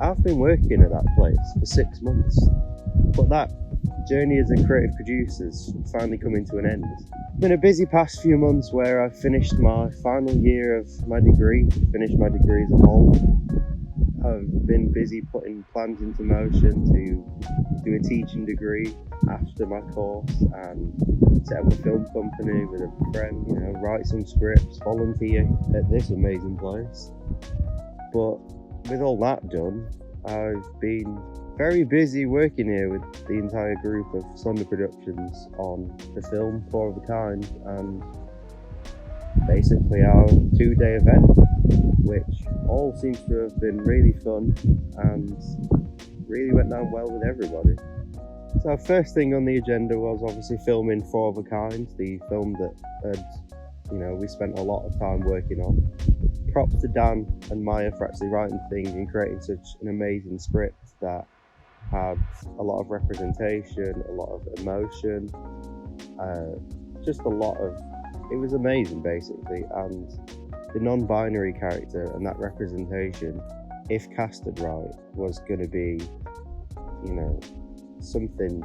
I've been working at that place for 6 months, but that journey as a creative producer's finally coming to an end. It's been a busy past few months where I've finished my final year of my degree, finished my degree as a whole. I've been busy putting plans into motion to do a teaching degree after my course and set up a film company with a friend, write some scripts, volunteer at this amazing place. But with all that done, I've been very busy working here with the entire group of Sunday Productions on the film Four of a Kind, and basically our 2-day event, which all seems to have been really fun and really went down well with everybody. So first thing on the agenda was obviously filming Four of a Kind, the film that we spent a lot of time working on. Props to Dan and Maya for actually writing things and creating such an amazing script that had a lot of representation, a lot of emotion, it was amazing basically. And the non-binary character and that representation, if casted right, was going to be, something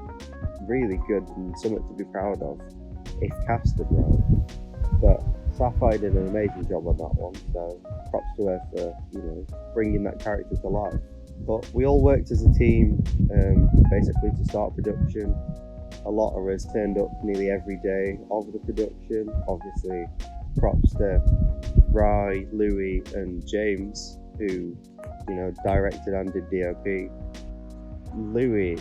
really good and something to be proud of if casted right. But Sapphire did an amazing job on that one, so props to her for bringing that character to life. But we all worked as a team, basically to start production. A lot of us turned up nearly every day of the production. Obviously, props to Rye, Louis, and James, who directed and did DOP. Louis,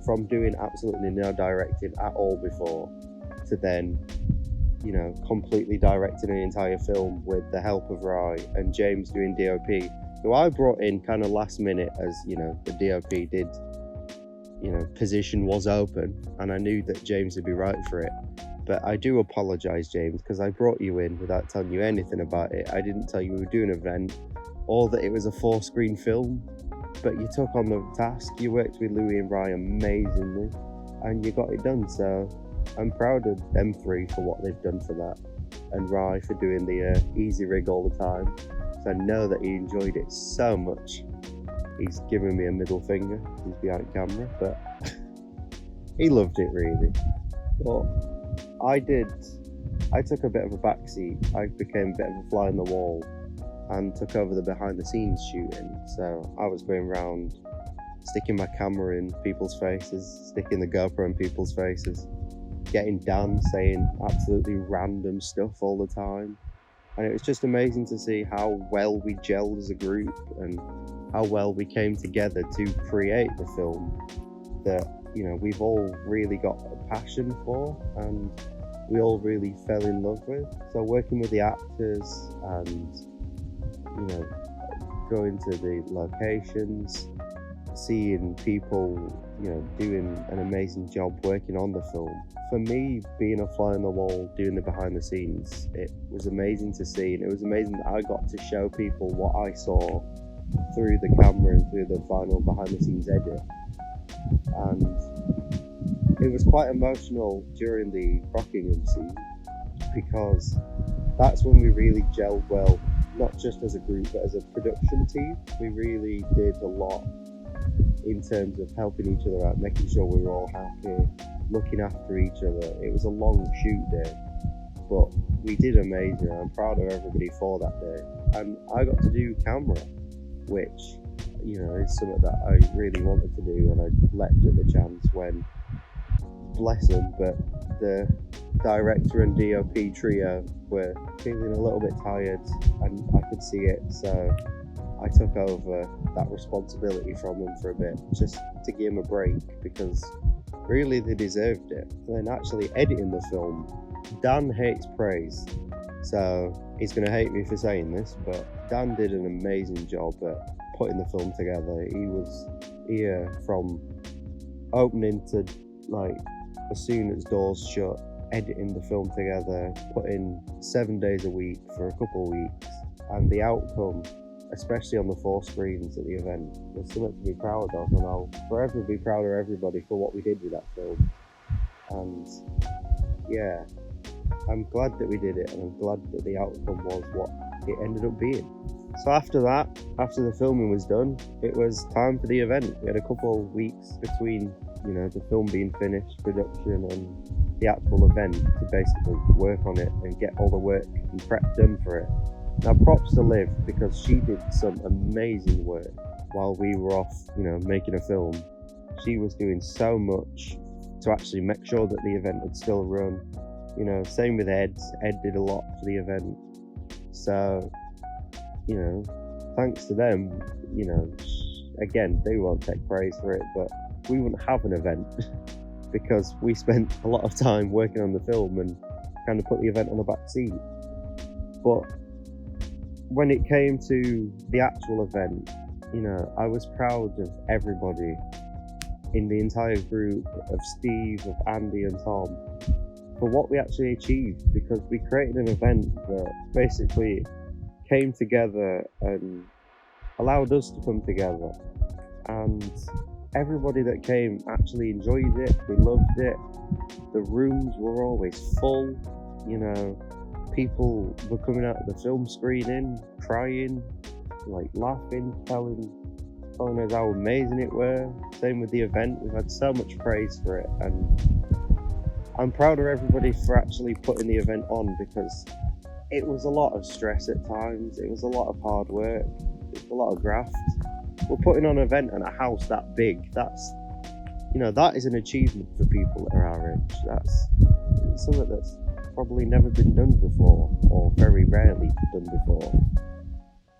from doing absolutely no directing at all before to then completely directing an entire film with the help of Rye, and James doing DOP, who I brought in kind of last minute as the DOP did, position was open and I knew that James would be right for it. But I do apologise, James, because I brought you in without telling you anything about it. I didn't tell you we were doing an event or that it was a 4-screen film, but you took on the task. You worked with Louis and Rye amazingly and you got it done, so I'm proud of them three for what they've done for that, and Rye for doing the easy rig all the time. So I know that he enjoyed it so much. He's giving me a middle finger. He's behind camera, but he loved it really. But I took a bit of a backseat. I became a bit of a fly on the wall and took over the behind the scenes shooting. So I was going around sticking my camera in people's faces, sticking the GoPro in people's faces, getting Dan saying absolutely random stuff all the time. And it was just amazing to see how well we gelled as a group and how well we came together to create the film that we've all really got a passion for and we all really fell in love with. So working with the actors and going to the locations, seeing people doing an amazing job working on the film. For me, being a fly on the wall, doing the behind the scenes, it was amazing to see, and it was amazing that I got to show people what I saw through the camera and through the final behind the scenes edit. And it was quite emotional during the Rockingham scene because that's when we really gelled well, not just as a group but as a production team. We really did a lot in terms of helping each other out, making sure we were all happy, looking after each other. It was a long shoot day, but we did amazing. I'm proud of everybody for that day. And I got to do camera, which, is something that I really wanted to do, and I leapt at the chance when, bless them, but the director and DOP trio were feeling a little bit tired, and I could see it, so I took over that responsibility from them for a bit, just to give them a break, because really they deserved it. And then actually editing the film, Dan hates praise, so he's going to hate me for saying this, but Dan did an amazing job at putting the film together. He was here from opening to as soon as doors shut, editing the film together, putting 7 days a week for a couple of weeks, and the outcome, especially on the 4 screens at the event, was something to be proud of, and I'll forever be proud of everybody for what we did with that film. And yeah, I'm glad that we did it, and I'm glad that the outcome was what it ended up being. So after that, after the filming was done, it was time for the event. We had a couple of weeks between, the film being finished, production, and the actual event to basically work on it and get all the work and prep done for it. Now, props to Liv, because she did some amazing work while we were off, making a film. She was doing so much to actually make sure that the event would still run. Same with Ed. Ed did a lot for the event. So, thanks to them, again, they won't take praise for it, but we wouldn't have an event because we spent a lot of time working on the film and kind of put the event on the back seat. But when it came to the actual event, I was proud of everybody in the entire group, of Steve, of Andy and Tom, for what we actually achieved, because we created an event that basically came together and allowed us to come together, and everybody that came actually enjoyed it. We loved it. The rooms were always full. People were coming out of the film screening crying, laughing, telling us how amazing it were. Same with the event. We've had so much praise for it, and I'm proud of everybody for actually putting the event on, because it was a lot of stress at times. It was a lot of hard work. It was a lot of graft. We're putting on an event in a house that big. That's, that is an achievement for people that are our age. That's something that's probably never been done before, or very rarely done before.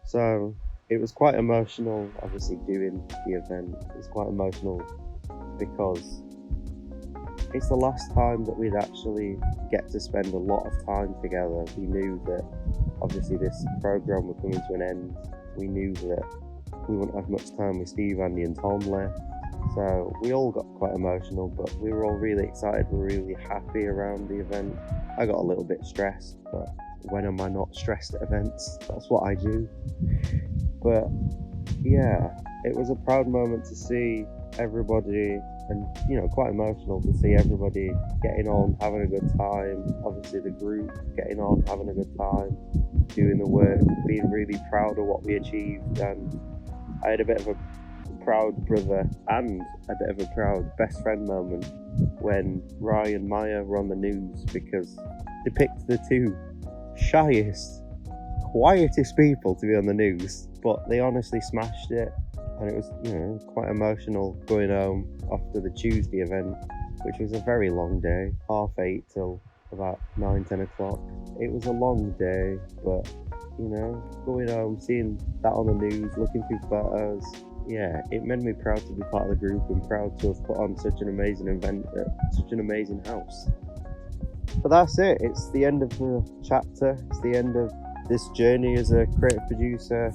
So it was quite emotional, obviously, doing the event. It was quite emotional because it's the last time that we'd actually get to spend a lot of time together. We knew that obviously this program was coming to an end. We knew that we wouldn't have much time with Steve, Andy and Tom left. So we all got quite emotional, but we were all really excited. We were really happy around the event. I got a little bit stressed, but when am I not stressed at events? That's what I do. But yeah, it was a proud moment to see everybody, and quite emotional to see everybody getting on, having a good time. Obviously the group getting on, having a good time, doing the work, being really proud of what we achieved. And I had a bit of a proud brother and a bit of a proud best friend moment when Rye and Maya were on the news, because they picked the two shyest, quietest people to be on the news, but they honestly smashed it. And it was, quite emotional going home after the Tuesday event, which was a very long day, 8:30 till about 9-10 o'clock. It was a long day, but, going home, seeing that on the news, looking through photos, yeah, it made me proud to be part of the group and proud to have put on such an amazing event at such an amazing house. But that's it. It's the end of the chapter. It's the end of this journey as a creative producer,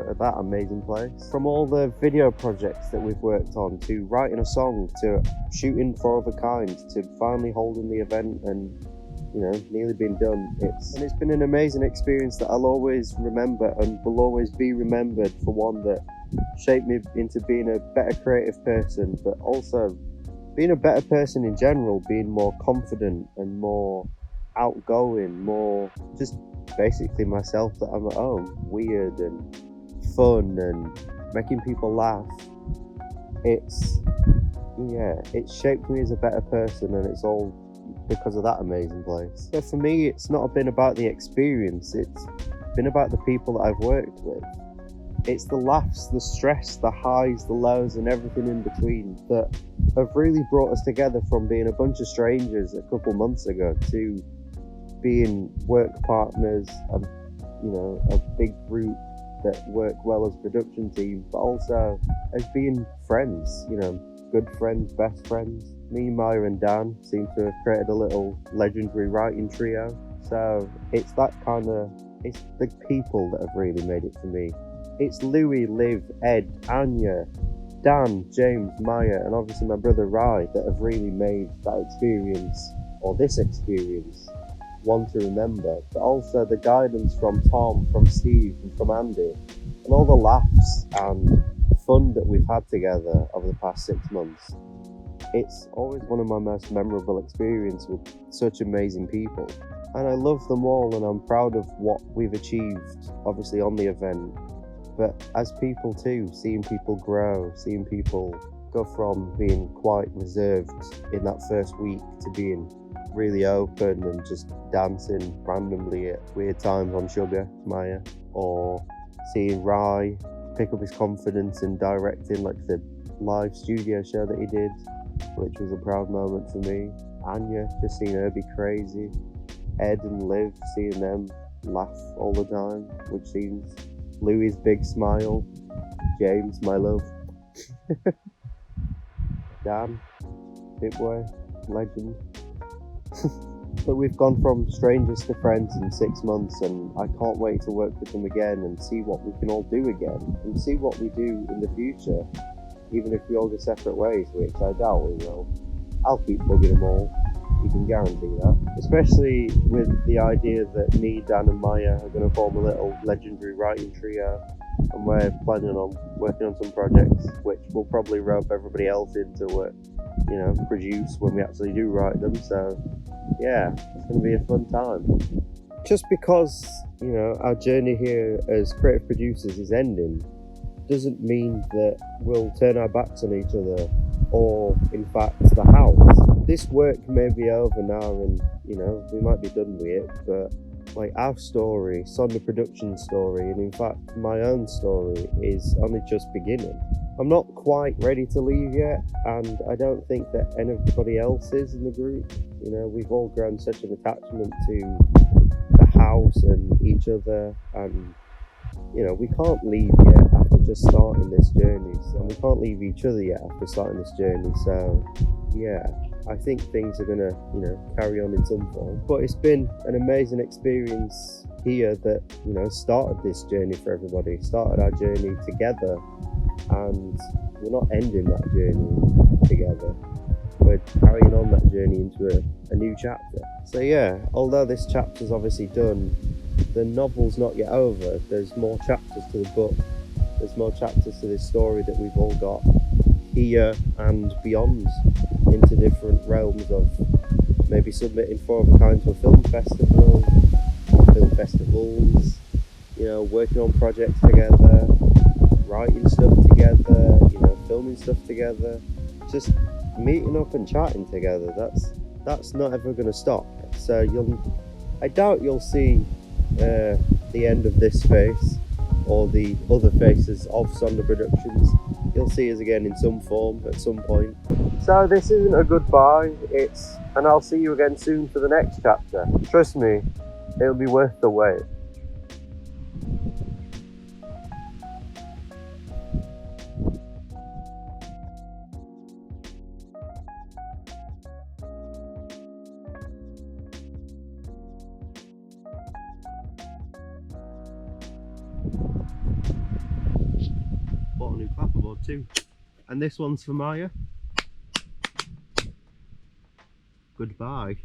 at that amazing place. From all the video projects that we've worked on, to writing a song, to shooting 4 of a Kind, to finally holding the event and, nearly being done. It's been an amazing experience that I'll always remember and will always be remembered for one that shaped me into being a better creative person, but also being a better person in general, being more confident and more outgoing, more just basically myself that I'm at home, weird and fun and making people laugh. It's shaped me as a better person, and it's all because of that amazing place. So for me, it's not been about the experience, it's been about the people that I've worked with. It's the laughs, the stress, the highs, the lows, and everything in between that have really brought us together, from being a bunch of strangers a couple months ago to being work partners, a big group that work well as a production team, but also as being friends, good friends, best friends. Me, Maya and Dan seem to have created a little legendary writing trio. So it's it's the people that have really made it for me. It's Louis, Liv, Ed, Anya, Dan, James, Maya, and obviously my brother Rye that have really made that experience, or this experience, one to remember. But also the guidance from Tom, from Steve, and from Andy, and all the laughs and the fun that we've had together over the past 6 months. It's always one of my most memorable experiences with such amazing people. And I love them all, and I'm proud of what we've achieved, obviously on the event. But as people too, seeing people grow, seeing people go from being quite reserved in that first week to being really open and just dancing randomly at weird times on Sugar, Maya, or seeing Rai pick up his confidence in directing like the live studio show that he did, which was a proud moment for me. Anya, just seeing her be crazy. Ed and Liv, seeing them laugh all the time, which seems Louis' big smile. James, my love. Dan, big boy, legend. But we've gone from strangers to friends in 6 months, and I can't wait to work with them again and see what we can all do again and see what we do in the future, even if we all go separate ways, which I doubt we will. I'll keep bugging them all, you can guarantee that. Especially with the idea that me, Dan and Maya are going to form a little legendary writing trio, and we're planning on working on some projects which we'll probably rope everybody else into work, produce when we actually do write them. So yeah, it's going to be a fun time. Just because, our journey here as creative producers is ending doesn't mean that we'll turn our backs on each other, or in fact the house. This work may be over now and, we might be done with it, but like our story, Sonder Productions' story, and in fact my own story is only just beginning. I'm not quite ready to leave yet, and I don't think that anybody else is in the group. We've all grown such an attachment to the house and each other, and we can't leave yet after just starting this journey. So we can't leave each other yet after starting this journey. So yeah, I think things are gonna, carry on in some form. But it's been an amazing experience here that, started this journey for everybody, started our journey together, and we're not ending that journey together. We're carrying on that journey into a new chapter. So yeah, although this chapter's obviously done, the novel's not yet over. There's more chapters to the book. There's more chapters to this story that we've all got here and beyond, into different realms of maybe submitting 4 of a kind to a film festival, or film festivals, working on projects together, writing stuff together, filming stuff together, just meeting up and chatting together. That's not ever going to stop. So I doubt you'll see the end of this phase or the other phases of Sonder Productions. You'll see us again in some form at some point. So this isn't a goodbye, and I'll see you again soon for the next chapter. Trust me, it'll be worth the wait. Bought a new clapperboard too, and this one's for Maya. Goodbye.